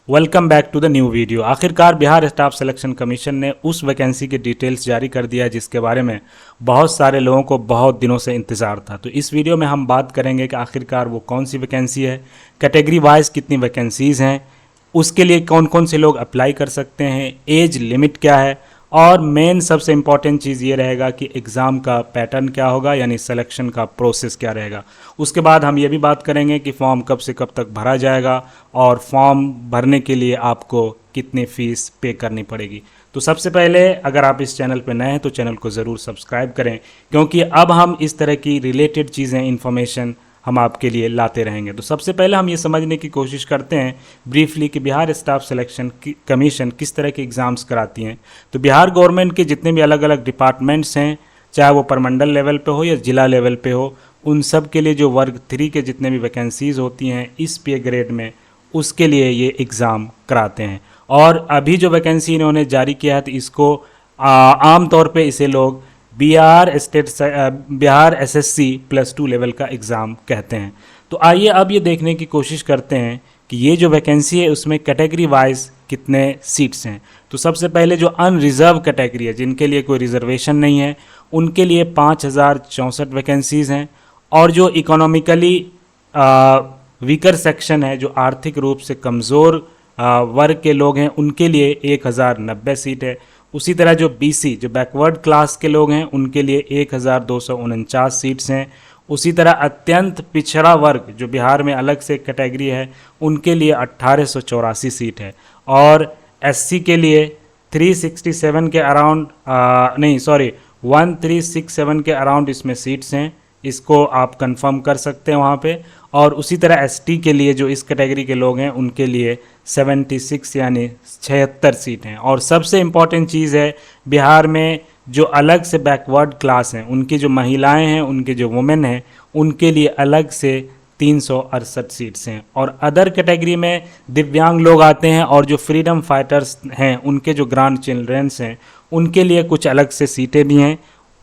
Welcome back to the new video. आखिरकार Bihar staff selection commission ने उस वैकेंसी के डिटेल्स जारी कर दिया है जिसके बारे में बहुत सारे लोगों को बहुत दिनों से इंतज़ार था। तो इस वीडियो में हम बात करेंगे कि आखिरकार वो कौन सी वैकेंसी है, कैटेगरी वाइज कितनी वैकेंसीज़ हैं, उसके लिए कौन कौन से लोग अप्लाई कर सकते हैं, एज लिमिट क्या है, और मेन सबसे इम्पॉर्टेंट चीज़ ये रहेगा कि एग्ज़ाम का पैटर्न क्या होगा, यानी सिलेक्शन का प्रोसेस क्या रहेगा। उसके बाद हम ये भी बात करेंगे कि फॉर्म कब से कब तक भरा जाएगा और फॉर्म भरने के लिए आपको कितनी फ़ीस पे करनी पड़ेगी। तो सबसे पहले अगर आप इस चैनल पर नए हैं तो चैनल को ज़रूर सब्सक्राइब करें, क्योंकि अब हम इस तरह की रिलेटेड चीज़ें, इन्फॉर्मेशन हम आपके लिए लाते रहेंगे। तो सबसे पहले हम ये समझने की कोशिश करते हैं ब्रीफली कि बिहार स्टाफ सिलेक्शन कमीशन किस तरह के एग्ज़ाम्स कराती हैं। तो बिहार गवर्नमेंट के जितने भी अलग अलग डिपार्टमेंट्स हैं, चाहे वो परमंडल लेवल पे हो या ज़िला लेवल पे हो, उन सब के लिए जो वर्ग 3 के जितने भी वैकेंसीज़ होती हैं इस पे ग्रेड में, उसके लिए ये एग्ज़ाम कराते हैं। और अभी जो वैकेंसी इन्होंने जारी किया है तो इसको आम तौर पे इसे लोग बिहार एसएससी +2 लेवल का एग्ज़ाम कहते हैं। तो आइए अब ये देखने की कोशिश करते हैं कि ये जो वैकेंसी है उसमें कैटेगरी वाइज कितने सीट्स हैं। तो सबसे पहले जो अनरिजर्व कैटेगरी है, जिनके लिए कोई रिजर्वेशन नहीं है, उनके लिए 5064 वैकेंसीज़ हैं। और जो इकोनॉमिकली वीकर सेक्शन है, जो आर्थिक रूप से कमज़ोर वर्ग के लोग हैं, उनके लिए 1090 सीट है। उसी तरह जो बीसी, जो बैकवर्ड क्लास के लोग हैं, उनके लिए 1249 सीट्स हैं। उसी तरह अत्यंत पिछड़ा वर्ग, जो बिहार में अलग से कैटेगरी है, उनके लिए 1884 सीट है। और एससी के लिए 367 के अराउंड, 1367 के अराउंड इसमें सीट्स हैं। इसको आप कंफर्म कर सकते हैं वहाँ पे। और उसी तरह एसटी के लिए, जो इस कैटेगरी के लोग हैं, उनके लिए 76 यानी 76 सीट हैं। और सबसे इम्पॉर्टेंट चीज़ है, बिहार में जो अलग से बैकवर्ड क्लास हैं, उनकी जो महिलाएं हैं, उनके जो वुमेन हैं, उनके लिए अलग से 368 सीट्स हैं। और अदर कैटेगरी में दिव्यांग लोग आते हैं, और जो फ्रीडम फाइटर्स हैं, उनके जो ग्रांड चिल्ड्रंस हैं, उनके लिए कुछ अलग से सीटें भी हैं।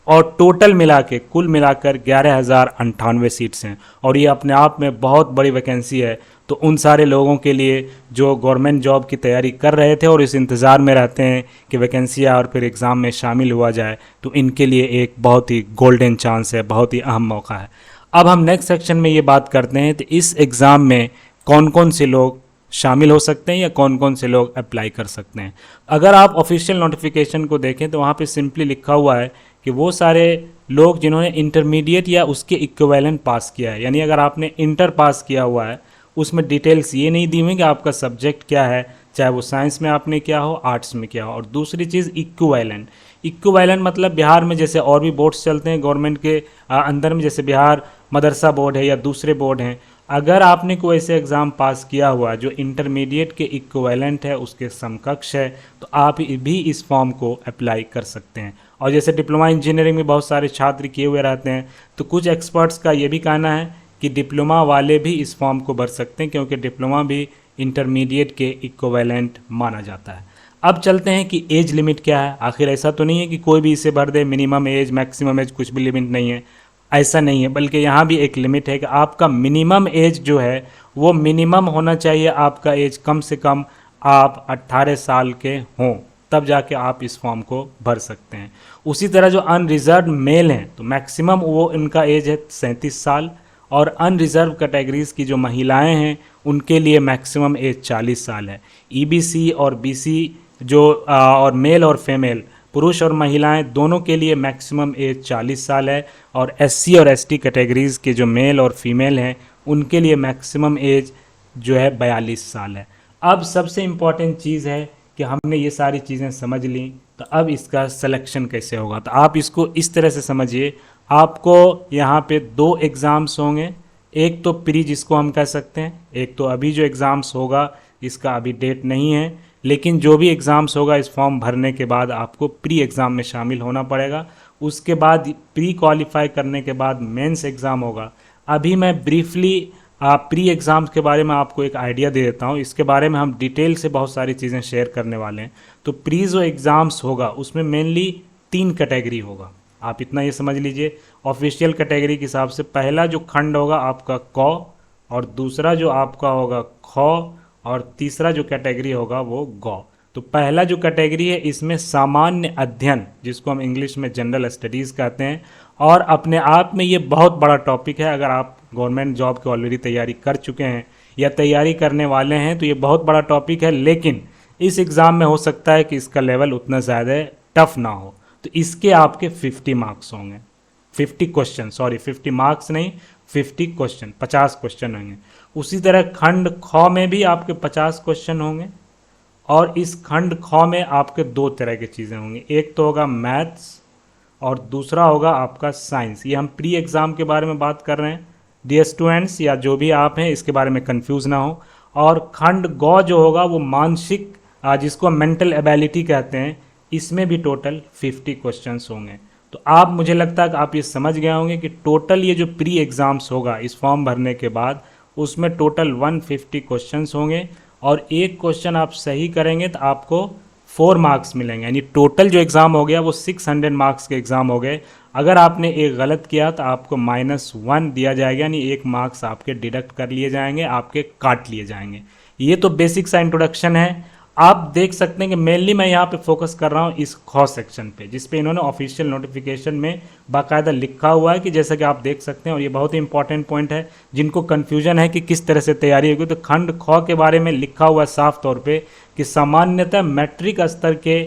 और टोटल मिला के, कुल मिलाकर 11,098 सीट्स हैं। और ये अपने आप में बहुत बड़ी वैकेंसी है। तो उन सारे लोगों के लिए जो गवर्नमेंट जॉब की तैयारी कर रहे थे और इस इंतज़ार में रहते हैं कि वैकेंसी आए और फिर एग्ज़ाम में शामिल हुआ जाए, तो इनके लिए एक बहुत ही गोल्डन चांस है, बहुत ही अहम मौका है। अब हम नेक्स्ट सेक्शन में ये बात करते हैं तो इस एग्ज़ाम में कौन कौन से लोग शामिल हो सकते हैं या कौन कौन से लोग अप्लाई कर सकते हैं। अगर आप ऑफिशियल नोटिफिकेशन को देखें तो वहाँ पे सिंपली लिखा हुआ है कि वो सारे लोग जिन्होंने इंटरमीडिएट या उसके इक्विवेलेंट पास किया है, यानी अगर आपने इंटर पास किया हुआ है, उसमें डिटेल्स ये नहीं दी हुई कि आपका सब्जेक्ट क्या है, चाहे वो साइंस में आपने किया हो, आर्ट्स में किया हो। और दूसरी चीज़ इक्विवेलेंट, इक्विवेलेंट मतलब बिहार में जैसे और भी बोर्ड्स चलते हैं गवर्नमेंट के अंदर में, जैसे बिहार मदरसा बोर्ड है या दूसरे बोर्ड हैं, अगर आपने कोई ऐसे एग्ज़ाम पास किया हुआ जो इंटरमीडिएट के इक्विवेलेंट है, उसके समकक्ष है, तो आप भी इस फॉर्म को अप्लाई कर सकते हैं। और जैसे डिप्लोमा इंजीनियरिंग में बहुत सारे छात्र किए हुए रहते हैं, तो कुछ एक्सपर्ट्स का ये भी कहना है कि डिप्लोमा वाले भी इस फॉर्म को भर सकते हैं, क्योंकि डिप्लोमा भी इंटरमीडिएट के इक्विवेलेंट माना जाता है। अब चलते हैं कि एज लिमिट क्या है। आखिर ऐसा तो नहीं है कि कोई भी इसे भर दे, मिनिमम एज मैक्सिमम एज कुछ भी लिमिट नहीं है, ऐसा नहीं है, बल्कि यहाँ भी एक लिमिट है कि आपका मिनिमम एज जो है वो मिनिमम होना चाहिए। आपका एज कम से कम आप 18 साल के हों, तब जाके आप इस फॉर्म को भर सकते हैं। उसी तरह जो अनरिजर्व मेल हैं, तो मैक्सिमम वो इनका एज है 37 साल। और अनरिजर्व कैटेगरीज़ की जो महिलाएं हैं, उनके लिए मैक्सिमम एज 40 साल है। ईबीसी और बीसी जो और मेल और फीमेल, पुरुष और महिलाएं दोनों के लिए मैक्सिमम एज 40 साल है। और एससी और एसटी कैटेगरीज़ के जो मेल और फीमेल हैं, उनके लिए मैक्सिमम एज जो है 42 साल है। अब सबसे इम्पॉर्टेंट चीज़ है कि हमने ये सारी चीज़ें समझ ली, तो अब इसका सिलेक्शन कैसे होगा। तो आप इसको इस तरह से समझिए, आपको यहाँ पे 2 एग्ज़ाम्स होंगे। एक तो प्री जिसको हम कह सकते हैं, एक तो अभी जो एग्ज़ाम्स होगा इसका अभी डेट नहीं है, लेकिन जो भी एग्ज़ाम्स होगा इस फॉर्म भरने के बाद आपको प्री एग्ज़ाम में शामिल होना पड़ेगा। उसके बाद प्री क्वालिफाई करने के बाद मेंस एग्ज़ाम होगा। अभी मैं ब्रीफली प्री एग्ज़ाम्स के बारे में आपको एक आइडिया दे देता हूँ। इसके बारे में हम डिटेल से बहुत सारी चीज़ें शेयर करने वाले हैं। तो प्री जो एग्ज़ाम्स होगा उसमें मेनली 3 कैटेगरी होगा, आप इतना ये समझ लीजिए। ऑफिशियल कैटेगरी के हिसाब से पहला जो खंड होगा आपका क, और दूसरा जो आपका होगा ख, और तीसरा जो कैटेगरी होगा वो गौ। तो पहला जो कैटेगरी है इसमें सामान्य अध्ययन, जिसको हम इंग्लिश में जनरल स्टडीज़ कहते हैं, और अपने आप में ये बहुत बड़ा टॉपिक है। अगर आप गवर्नमेंट जॉब की ऑलरेडी तैयारी कर चुके हैं या तैयारी करने वाले हैं तो ये बहुत बड़ा टॉपिक है, लेकिन इस एग्ज़ाम में हो सकता है कि इसका लेवल उतना ज़्यादा टफ ना हो। तो इसके आपके 50 मार्क्स होंगे, 50 क्वेश्चन, सॉरी 50 मार्क्स नहीं, 50 क्वेश्चन, 50 क्वेश्चन होंगे। उसी तरह खंड ख में भी आपके 50 क्वेश्चन होंगे, और इस खंड ख में आपके दो तरह की चीज़ें होंगी, एक तो होगा मैथ्स और दूसरा होगा आपका साइंस। ये हम प्री एग्ज़ाम के बारे में बात कर रहे हैं, डियर स्टूडेंट्स, या जो भी आप हैं इसके बारे में कंफ्यूज ना हो। और खंड गौ जो होगा वो मानसिक, जिसको मेंटल एबिलिटी कहते हैं, इसमें भी टोटल 50 क्वेश्चंस होंगे। तो आप, मुझे लगता है कि आप ये समझ गए होंगे कि टोटल ये जो प्री एग्ज़ाम्स होगा इस फॉर्म भरने के बाद, उसमें टोटल 150 क्वेश्चंस होंगे, और एक क्वेश्चन आप सही करेंगे तो आपको 4 मार्क्स मिलेंगे। यानी टोटल जो एग्ज़ाम हो गया वो 600 मार्क्स के एग्ज़ाम हो गए। अगर आपने एक गलत किया तो आपको -1 दिया जाएगा, यानी 1 मार्क्स आपके डिडक्ट कर लिए जाएंगे, आपके काट लिए जाएंगे। ये तो बेसिक सा इंट्रोडक्शन है। आप देख सकते हैं कि मेनली मैं यहाँ पे फोकस कर रहा हूँ इस ख सेक्शन पे, जिस पे इन्होंने ऑफिशियल नोटिफिकेशन में बाकायदा लिखा हुआ है कि जैसा कि आप देख सकते हैं, और ये बहुत ही इंपॉर्टेंट पॉइंट है जिनको कन्फ्यूजन है कि किस तरह से तैयारी होगी। तो खंड ख के बारे में लिखा हुआ है साफ तौर पे कि सामान्यतः मैट्रिक स्तर के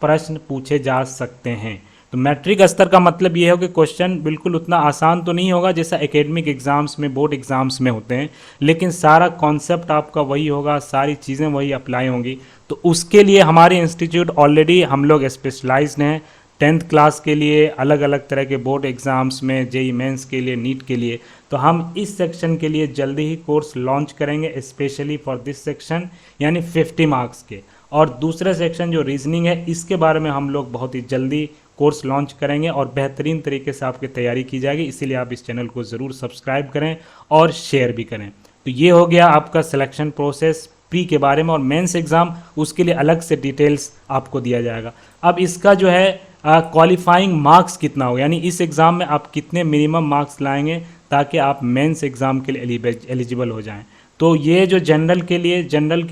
प्रश्न पूछे जा सकते हैं। तो मैट्रिक स्तर का मतलब ये है कि क्वेश्चन बिल्कुल उतना आसान तो नहीं होगा जैसा एकेडमिक एग्जाम्स में, बोर्ड एग्जाम्स में होते हैं, लेकिन सारा कॉन्सेप्ट आपका वही होगा, सारी चीज़ें वही अप्लाई होंगी। तो उसके लिए हमारे इंस्टीट्यूट ऑलरेडी हम लोग स्पेशलाइज्ड हैं 10th क्लास के लिए, अलग अलग तरह के बोर्ड एग्ज़ाम्स में, जेई मेंस के लिए, नीट के लिए। तो हम इस सेक्शन के लिए जल्दी ही कोर्स लॉन्च करेंगे स्पेशली फॉर दिस सेक्शन, यानी 50 मार्क्स के। और दूसरा सेक्शन जो रीजनिंग है, इसके बारे में हम लोग बहुत ही जल्दी कोर्स लॉन्च करेंगे और बेहतरीन तरीके से आपकी तैयारी की जाएगी। इसीलिए आप इस चैनल को ज़रूर सब्सक्राइब करें और शेयर भी करें। तो ये हो गया आपका सिलेक्शन प्रोसेस प्री के बारे में, और मेंस एग्ज़ाम उसके लिए अलग से डिटेल्स आपको दिया जाएगा। अब इसका जो है क्वालिफाइंग मार्क्स कितना होगा, यानी इस एग्ज़ाम में आप कितने मिनिमम मार्क्स लाएंगे ताकि आप मेंस एग्ज़ाम के लिए एलिजिबल हो जाएं। तो ये जो जनरल के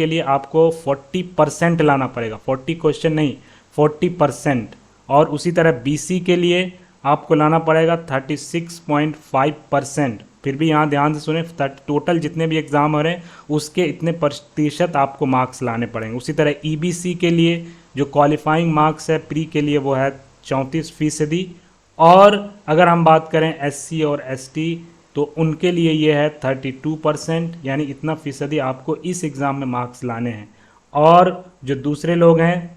लिए आपको 40% लाना पड़ेगा, 40 क्वेश्चन नहीं, 40%। और उसी तरह बीसी के लिए आपको लाना पड़ेगा 36.5%। फिर भी यहाँ ध्यान से सुने, टोटल जितने भी एग्ज़ाम हो रहे हैं उसके इतने प्रतिशत आपको मार्क्स लाने पड़ेंगे। उसी तरह ईबीसी के लिए जो क्वालिफाइंग मार्क्स है प्री के लिए वो है 34%। और अगर हम बात करें एससी और एसटी तो उनके लिए ये है 32%, यानी इतना फीसदी आपको इस एग्ज़ाम में मार्क्स लाने हैं। और जो दूसरे लोग हैं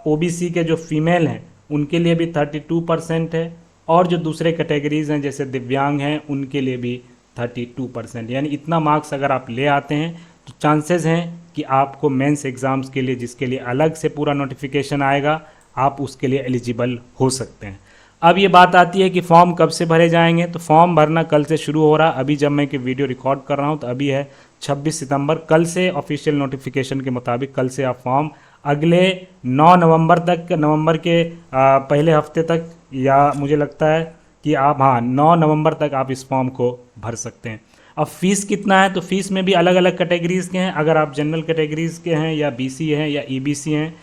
ओबीसी के जो फीमेल हैं उनके लिए भी 32% है, और जो दूसरे कैटेगरीज हैं जैसे दिव्यांग हैं उनके लिए भी 32%। यानी इतना मार्क्स अगर आप ले आते हैं तो चांसेस हैं कि आपको मेंस एग्ज़ाम्स के लिए, जिसके लिए अलग से पूरा नोटिफिकेशन आएगा, आप उसके लिए एलिजिबल हो सकते हैं। अब ये बात आती है कि फॉर्म कब से भरे जाएंगे। तो फॉर्म भरना कल से शुरू हो रहा है। अभी जब मैं कि वीडियो रिकॉर्ड कर रहा हूँ तो अभी है 26 सितंबर। कल से ऑफिशियल नोटिफिकेशन के मुताबिक कल से आप फॉर्म अगले 9 नवंबर तक, नवंबर के पहले हफ्ते तक, या मुझे लगता है कि आप 9 नवंबर तक आप इस फॉर्म को भर सकते हैं। अब फीस कितना है, तो फीस में भी अलग अलग कैटेगरीज़ के हैं। अगर आप जनरल कैटेगरीज़ के हैं या बीसी हैं या ईबीसी हैं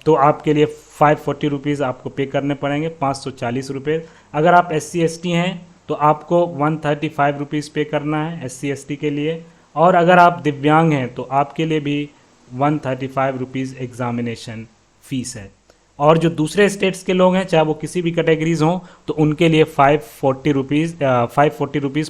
तो आपके लिए 540 रुपीज़ आपको पे करने पड़ेंगे, 540 रुपये। अगर आप SC ST हैं तो आपको 135 रुपीज़ पे करना है SC ST के लिए। और अगर आप दिव्यांग हैं तो आपके लिए भी 135 रुपीज़ एग्ज़ामिनेशन फ़ीस है। और जो दूसरे स्टेट्स के लोग हैं, चाहे वो किसी भी कैटेगरीज हों, तो उनके लिए 540 रुपीज़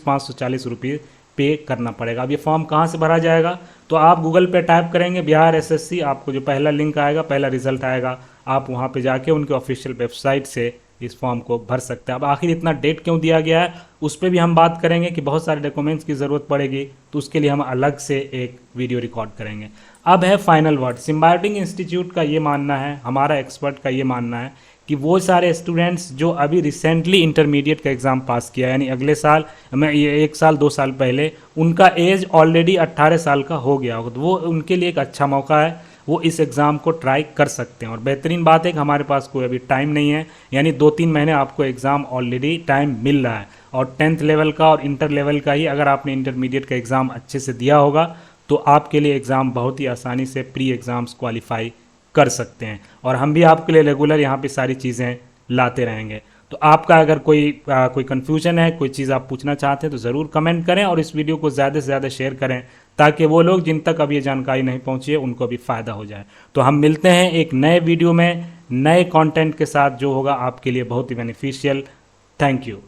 540 रुपीज़ पे करना पड़ेगा। अब ये फॉर्म कहाँ से भरा जाएगा, तो आप गूगल पे टाइप करेंगे बिहार SSC, आपको जो पहला लिंक आएगा, पहला रिजल्ट आएगा, आप वहाँ पे जाके उनके ऑफिशियल वेबसाइट से इस फॉर्म को भर सकते हैं। अब आखिर इतना डेट क्यों दिया गया है उस पर भी हम बात करेंगे कि बहुत सारे डॉक्यूमेंट्स की ज़रूरत पड़ेगी, तो उसके लिए हम अलग से एक वीडियो रिकॉर्ड करेंगे। अब है फाइनल वर्ड। सिम्बायोटिक इंस्टीट्यूट का ये मानना है, हमारा एक्सपर्ट का ये मानना है कि वो सारे स्टूडेंट्स जो अभी रिसेंटली इंटरमीडिएट का एग्ज़ाम पास किया, यानी अगले साल मैं ये 1 साल 2 साल पहले, उनका एज ऑलरेडी 18 साल का हो गया होगा, तो वो उनके लिए एक अच्छा मौका है, वो इस एग्ज़ाम को ट्राई कर सकते हैं। और बेहतरीन बात है कि हमारे पास कोई अभी टाइम नहीं है, यानी 2-3 महीने आपको एग्ज़ाम ऑलरेडी टाइम मिल रहा है। और 10th लेवल का और इंटर लेवल का ही अगर आपने इंटरमीडिएट का एग्ज़ाम अच्छे से दिया होगा तो आपके लिए एग्ज़ाम बहुत ही आसानी से प्री एग्ज़ाम्स क्वालिफाई कर सकते हैं। और हम भी आपके लिए रेगुलर यहाँ पे सारी चीज़ें लाते रहेंगे। तो आपका अगर कोई कन्फ्यूजन है, कोई चीज़ आप पूछना चाहते हैं तो ज़रूर कमेंट करें और इस वीडियो को ज़्यादा से ज़्यादा शेयर करें, ताकि वो लोग जिन तक अब ये जानकारी नहीं पहुंची है उनको भी फ़ायदा हो जाए। तो हम मिलते हैं एक नए वीडियो में नए कंटेंट के साथ, जो होगा आपके लिए बहुत ही बेनिफिशियल। Thank you.